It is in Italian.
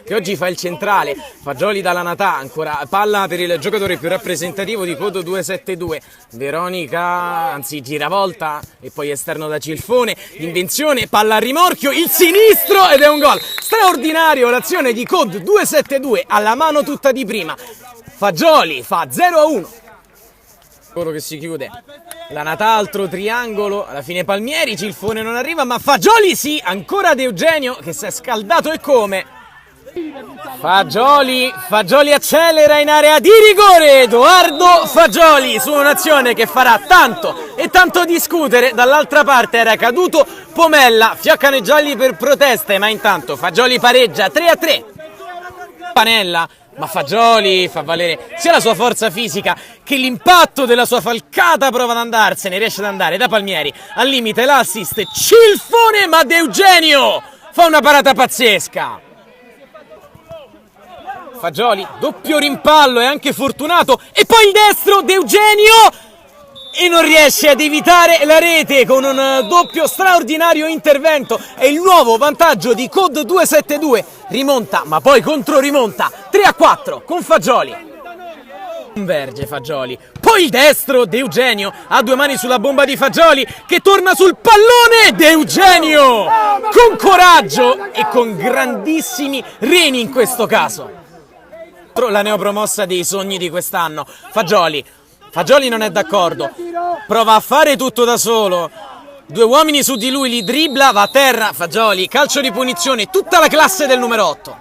che oggi fa il centrale. Fagioli dalla Natà, ancora palla per il giocatore più rappresentativo di Code 272, Veronica, anzi giravolta e poi esterno da Cilfone, invenzione, palla a rimorchio, il sinistro ed è un gol. Straordinario l'azione di Code 272, alla mano tutta di prima. Fagioli fa 0-1. Quello che si chiude. La Natà, altro triangolo, alla fine Palmieri, Cilfone non arriva, ma Fagioli sì, ancora De Eugenio che si è scaldato e come. Fagioli accelera in area di rigore, Edoardo Fagioli su un'azione che farà tanto e tanto discutere. Dall'altra parte era caduto Pomella, fioccano i gialli per proteste, ma intanto Fagioli pareggia 3-3. Panella, ma Fagioli fa valere sia la sua forza fisica che l'impatto della sua falcata, prova ad andarsene, riesce ad andare da Palmieri, al limite l'assist, Cilfone, ma De Eugenio fa una parata pazzesca. Fagioli, doppio rimpallo, è anche fortunato, e poi il destro, De Eugenio, e non riesce ad evitare la rete con un doppio straordinario intervento. È il nuovo vantaggio di Code 272, rimonta ma poi controrimonta 3-4 con Fagioli. Converge Fagioli, poi il destro, De Eugenio ha due mani sulla bomba di Fagioli che torna sul pallone, De Eugenio con coraggio e con grandissimi reni in questo caso. La neopromossa dei sogni di quest'anno, Fagioli non è d'accordo, prova a fare tutto da solo, due uomini su di lui, li dribbla, va a terra Fagioli, calcio di punizione, tutta la classe del numero 8.